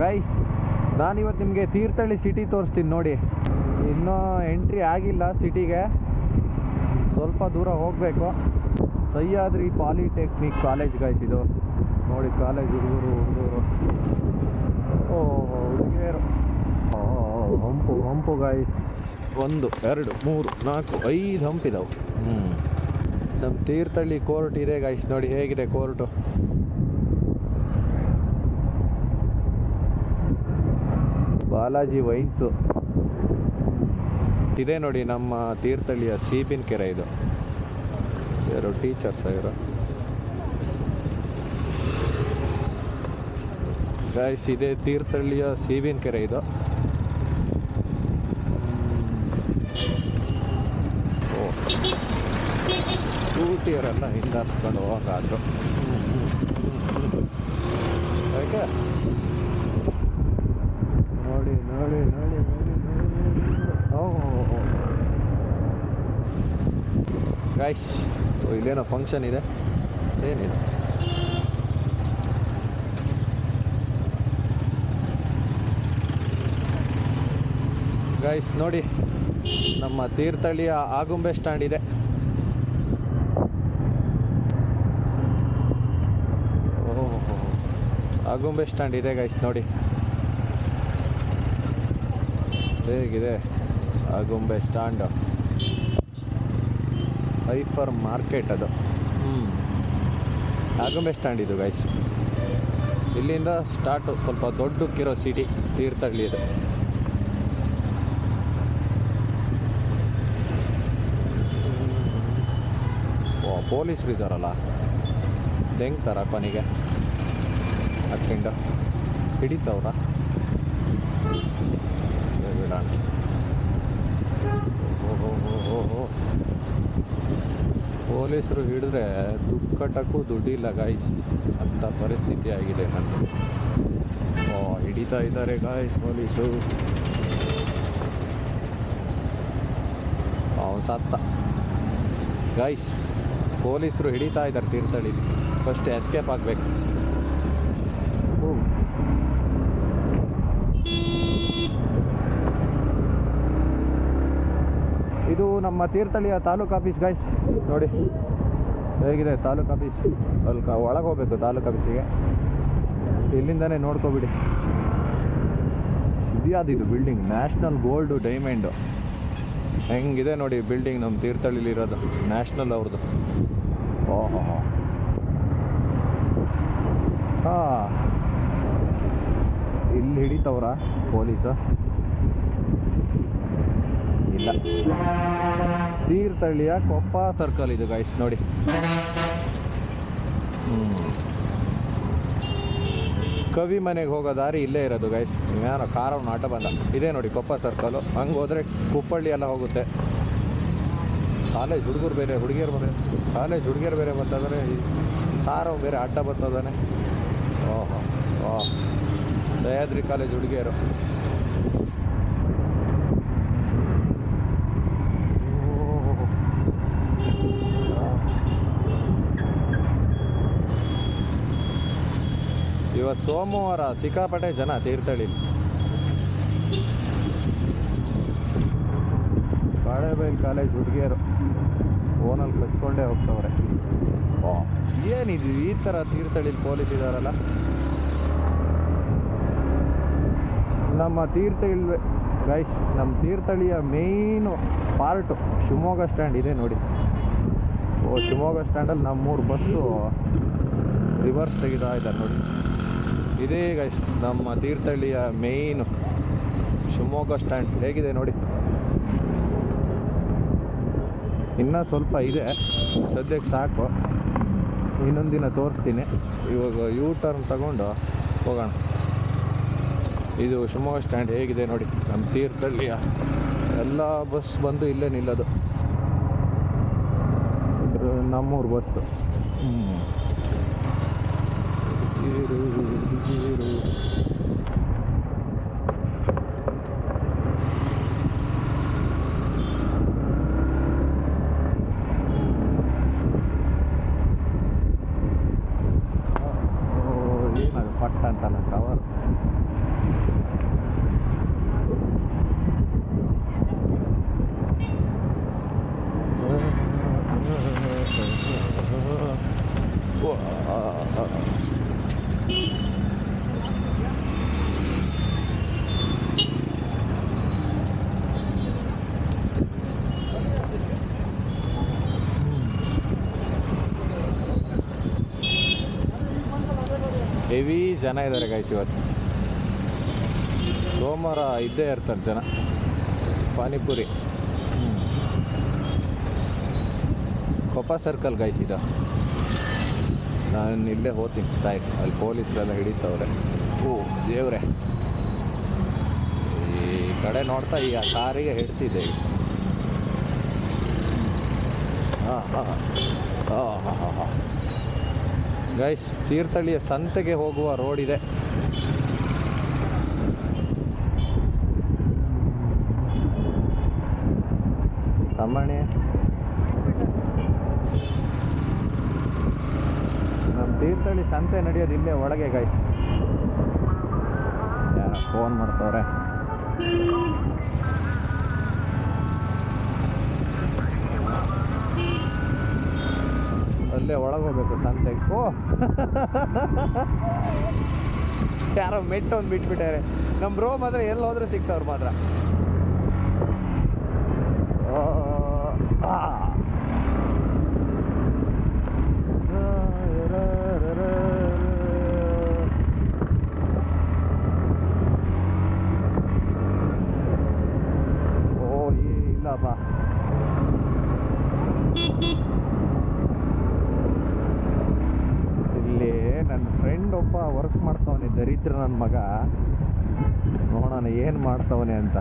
Guys, ನಾನಿವತ್ತು ನಿಮಗೆ Thirthahalli city ತೋರಿಸ್ತೀನಿ ನೋಡಿ. ಇನ್ನೂ ಎಂಟ್ರಿ ಆಗಿಲ್ಲ ಸಿಟಿಗೆ, ಸ್ವಲ್ಪ ದೂರ ಹೋಗಬೇಕು. ಸಹ್ಯಾದ್ರಿ ಪಾಲಿಟೆಕ್ನಿಕ್ ಕಾಲೇಜ್ ಗೈಸ್ ಇದು ನೋಡಿ. ಕಾಲೇಜ್ ಹುಡುಗರು ಹುಡುಗಿಯರು ಹಂಪು ಗೈಸ್. 1 2 3 4 5 ಹಂಪಿದಾವೆ. ನಮ್ಮ ತೀರ್ಥಹಳ್ಳಿ ಕೋರ್ಟ್ ಇದೆ ಗೈಸ್, ನೋಡಿ ಹೇಗಿದೆ ಕೋರ್ಟು. ಬಾಲಾಜಿ ವೈನ್ಸು ಇದೆ ನೋಡಿ. ನಮ್ಮ ತೀರ್ಥಹಳ್ಳಿಯ ಸೀಬಿನ ಕೆರೆ ಇದು. ಯಾರೋ ಟೀಚರ್ಸ್ ಇವರು ಗೈಸ್. ಇದೆ ತೀರ್ಥಹಳ್ಳಿಯ ಸೀಬಿನ ಕೆರೆ ಇದು. ಸ್ಕೂಟಿಯವರೆಲ್ಲ ಹಿಂದಾರಿಸ್ಕೊಂಡು ಹೋಗಾದ್ರು. ಓಕೆ, ನೋಡಿ ನೋಡಿ ನೋಡಿ ನೋಡಿ ಗೈಸ್. ಇಲ್ಲೇನೋ ಫಂಕ್ಷನ್ ಇದೆ. ಏನಿದೆ ಗೈಸ್ ನೋಡಿ, ನಮ್ಮ ತೀರ್ಥಹಳ್ಳಿಯ ಆಗುಂಬೆ ಸ್ಟ್ಯಾಂಡ್ ಇದೆ. ಆಗುಂಬೆ ಸ್ಟ್ಯಾಂಡ್ ಇದೆ ಗೈಸ್ ನೋಡಿ ಹೇಗಿದೆ ಆಗುಂಬೆ ಸ್ಟ್ಯಾಂಡ್. ಹೈಫರ್ ಮಾರ್ಕೆಟ್ ಅದು. ಆಗುಂಬೆ ಸ್ಟ್ಯಾಂಡ್ ಇದು ಗೈಸ್. ಇಲ್ಲಿಂದ ಸ್ಟಾರ್ಟು. ಸ್ವಲ್ಪ ದೊಡ್ಡಕ್ಕಿರೋ ಸಿಟಿ ತೀರ್ಥಹಳ್ಳಿ ಇದು. ಪೊಲೀಸರು ಇದ್ದಾರಲ್ಲ, ಹೆಂಗ್ತಾರ ಕೊನೆಗೆ ಹಾಕ್ಕೊಂಡು ಹಿಡಿತವ್ರ ಬಿಡೋಣ. ಪೊಲೀಸರು ಹಿಡಿದ್ರೆ ದುಡ್ಡು ಕಟ್ಟಕ್ಕೂ ದುಡ್ಡಿಲ್ಲ ಗಾಯ್ಸ್, ಅಂಥ ಪರಿಸ್ಥಿತಿ ಆಗಿದೆ ನಂದು. ಹಿಡಿತಾ ಇದ್ದಾರೆ ಗಾಯ್ಸ್ ಪೊಲೀಸು. ಅವನು ಸತ್ತ ಗಾಯ್ಸ್. ಪೊಲೀಸರು ಹಿಡಿತಾ ಇದ್ದಾರೆ ತೀರ್ಥಹಳ್ಳಿ. ಫಸ್ಟ್ ಎಸ್ಕೇಪ್ ಆಗಬೇಕು. ಇದು ನಮ್ಮ ತೀರ್ಥಹಳ್ಳಿಯ ತಾಲೂಕು ಆಫೀಸ್ ಗಾಯ್ಸ್. ನೋಡಿ ಹೇಗಿದೆ ತಾಲೂಕು ಆಫೀಸ್. ಅಲ್ಲಿ ಒಳಗೆ ಹೋಗ್ಬೇಕು ತಾಲೂಕು ಆಫೀಸಿಗೆ. ಇಲ್ಲಿಂದನೇ ನೋಡ್ಕೊಬಿಡಿ. ಇದ್ಯಾವುದು ಬಿಲ್ಡಿಂಗ್? National gold diamond. ಹೆಂಗಿದೆ ನೋಡಿ ಬಿಲ್ಡಿಂಗ್ ನಮ್ಮ ತೀರ್ಥಹಳ್ಳಿಲಿರೋದು, ನ್ಯಾಷನಲ್ ಅವ್ರದ್ದು. ಓಹೋ ಹಾಂ, ಇಲ್ಲಿ ಹಿಡಿತವ್ರ ಪೊಲೀಸು? ಇಲ್ಲ. ತೀರ್ಥಹಳ್ಳಿಯ ಕೊಪ್ಪ ಸರ್ಕಲ್ ಇದು ಗೈಸ್ ನೋಡಿ. ಕವಿ ಮನೆಗೆ ಹೋಗೋ ದಾರಿ ಇಲ್ಲೇ ಇರೋದು ಗೈಸ್. ಯಾರೋ ಕಾರವ್ನ ಆಟ ಬಂದ. ಇದೇ ನೋಡಿ ಕೊಪ್ಪ ಸರ್ಕಲು. ಹಂಗೆ ಹೋದರೆ ಕುಪ್ಪಳ್ಳಿ ಎಲ್ಲ ಹೋಗುತ್ತೆ. ಕಾಲೇಜ್ ಹುಡುಗರು ಬೇರೆ, ಹುಡುಗಿಯರು ಬೇರೆ. ಕಾಲೇಜ್ ಹುಡುಗಿಯರು ಬೇರೆ ಬರ್ತಿದ್ದಾರೆ, ಕಾರವ್ ಬೇರೆ ಅಡ್ಡ ಬರ್ತದಾನೆ. ಓಹೋ ಸಹ್ಯಾದ್ರಿ ಕಾಲೇಜ್ ಹುಡುಗಿಯರು. ಇವತ್ತು ಸೋಮವಾರ, ಸಿಕ್ಕಾಪಟ್ಟೆ ಜನ ತೀರ್ಥಹಳ್ಳಿ. ಬಾಳೆಬೈಲ್ ಕಾಲೇಜ್ ಹುಡುಗಿಯರು ಓನಲ್ಲಿ ಕಚ್ಕೊಂಡೇ ಹೋಗ್ತವ್ರೆ. ಏನಿದು ಈ ಥರ ತೀರ್ಥಹಳ್ಳಿಲಿ ಪೊಲೀಸ್ ಇದ್ದಾರಲ್ಲ. ನಮ್ಮ ತೀರ್ಥಹಳ್ಳಿ ಗೈಸ್, ನಮ್ಮ ತೀರ್ಥಹಳ್ಳಿಯ ಮೇಯ್ನು ಪಾರ್ಟು ಶಿವಮೊಗ್ಗ ಸ್ಟ್ಯಾಂಡ್ ಇದೆ ನೋಡಿ. ಶಿವಮೊಗ್ಗ ಸ್ಟ್ಯಾಂಡಲ್ಲಿ ನಮ್ಮ 3 ಬಸ್ಸು ರಿವರ್ಸ್ ತೆಗಿತಾ ಇದ್ದಾರೆ ನೋಡಿ. ಇದೇ ಗೈಸ್ ನಮ್ಮ ತೀರ್ಥಹಳ್ಳಿಯ ಮೇಯ್ನು ಶಿವಮೊಗ್ಗ ಸ್ಟ್ಯಾಂಡ್. ಹೇಗಿದೆ ನೋಡಿ. ಇನ್ನೂ ಸ್ವಲ್ಪ ಇದೆ, ಸದ್ಯಕ್ಕೆ ಸಾಕು. ಇನ್ನೊಂದು ದಿನ ತೋರಿಸ್ತೀನಿ. ಇವಾಗ ಯೂ ಟರ್ನ್ ತಗೊಂಡು ಹೋಗೋಣ. ಇದು ಶಿವಮೊಗ್ಗ ಸ್ಟ್ಯಾಂಡ್ ಹೇಗಿದೆ ನೋಡಿ. ನಮ್ಮ ತೀರ್ಥಹಳ್ಳಿಯ ಎಲ್ಲ ಬಸ್ ಬಂದು ಇಲ್ಲೇ ನಿಲ್ಲೋದು. ನಮ್ಮೂರು ಬಸ್ಸು. ಏನಾಗ ಪಟ್ಟ ಅಂತಲ್ಲ ಕವರ್. ಹೆವಿ ಜನ ಇದ್ದಾರೆ ಗೈಸ್ ಇವತ್ತು. ಸೋಮವಾರ ಇದ್ದೇ ಇರ್ತಾರೆ ಜನ. ಪಾನಿಪುರಿ ಕೊಪ್ಪ ಸರ್ಕಲ್ ಗೈಸ್ ಇದು. ನಾನು ಇಲ್ಲೇ ಹೋಗ್ತೀನಿ ಸಾಯ್, ಅಲ್ಲಿ ಪೊಲೀಸರೆಲ್ಲ ಹಿಡಿತವ್ರೆ. ಓ ದೇವ್ರೆ, ಈ ಕಡೆ ನೋಡ್ತಾ ಈಗ ಕಾರಿಗೆ ಹಿಡ್ತಿದ್ದೆ ಈಗ. ಹಾಂ ಹಾಂ ಹಾಂ ಹಾಂ ಹಾಂ ಹಾಂ ಗೈಸ್, ತೀರ್ಥಹಳ್ಳಿಯ ಸಂತೆಗೆ ಹೋಗುವ ರೋಡ್ ಇದೆ. ತಮ್ಮಣಿ ನಮ್ಮ ತೀರ್ಥಹಳ್ಳಿ ಸಂತೆ ನಡೆಯೋದು ಇಲ್ಲೇ ಒಳಗೆ ಗೈಸ್. ಯಾರೋ ಫೋನ್ ಮಾಡ್ತವ್ರೆ. ಅಲ್ಲೇ ಒಳಗೆ ಹೋಗ್ಬೇಕು ಸಂತೆಗೆ. ಓ ಯಾರೋ ಮೆಟ್ಟು ಒಂದು ಬಿಟ್ಬಿಟ್ಟಾರೆ. ನಮ್ಮ ಬ್ರೋ ಮಾತ್ರ ಎಲ್ಲಿ ಹೋದ್ರೆ ಸಿಗ್ತಾವ್ರು ಮಾತ್ರ. ಓ ಇಲ್ಲಪ್ಪ, ಇಲ್ಲಿ ನನ್ನ ಫ್ರೆಂಡ್ ಒಬ್ಬ ವರ್ಕ್ ಮಾಡ್ತವನೆ, ದರಿದ್ರ ನನ್ನ ಮಗ. ನೋಡೋಣ ಏನು ಮಾಡ್ತವನೆ ಅಂತ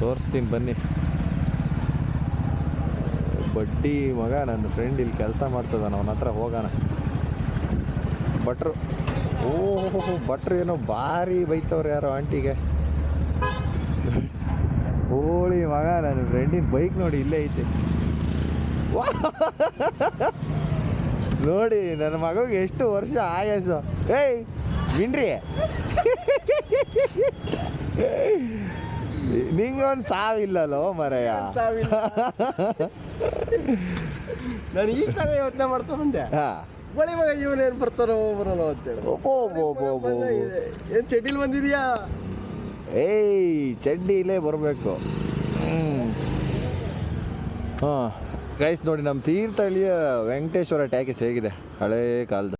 ತೋರಿಸ್ತೀನಿ ಬನ್ನಿ. ಬಡ್ಡಿ ಮಗ ನನ್ನ ಫ್ರೆಂಡ್ ಇಲ್ಲಿ ಕೆಲಸ ಮಾಡ್ತದಾನ, ಅವನ ಹತ್ರ ಹೋಗೋಣ. ಭಟ್ರು, ಓಹೋ ಭಟ್ರು ಏನೋ ಭಾರಿ ಬೈತವ್ರು ಯಾರೋ ಆಂಟಿಗೆ. ಹೋಳಿ ಮಗ, ನನ್ನ ಫ್ರೆಂಡಿನ ಬೈಕ್ ನೋಡಿ ಇಲ್ಲೇ ಐತೆ ನೋಡಿ. ನನ್ನ ಮಗಗೆ ಎಷ್ಟು ವರ್ಷ ಆಯಸ್ಸು. ಏಯ್ ಮಿಂಡ್ರಿ, ನಿಂಗೊಂದು ಸಾವಿಲ್ಲಲ್ಲೋ ಮರಯ್ಯ. ನಾನು ಈ ಥರ ಯೋಚನೆ ಮಾಡ್ತಾ ಬಂದೆ. ಬಳಿ ಮಗ ಇವನೇನು ಬರ್ತಾರೋ ಬರೋಲ್ಲ ಅಂತೇಳಿ. ಏನು ಚಡ್ಡಿಲಿ ಬಂದಿದ್ಯಾ? ಏಯ್ ಚಡ್ಡಿಲೇ ಬರಬೇಕು. ಹಾಂ ಗೈಸ್ ನೋಡಿ, ನಮ್ಮ ತೀರ್ಥಹಳ್ಳಿಯ ವೆಂಕಟೇಶ್ವರ ಟ್ಯಾಕೀಸ್ ಹೇಗಿದೆ, ಹಳೇ ಕಾಲದ.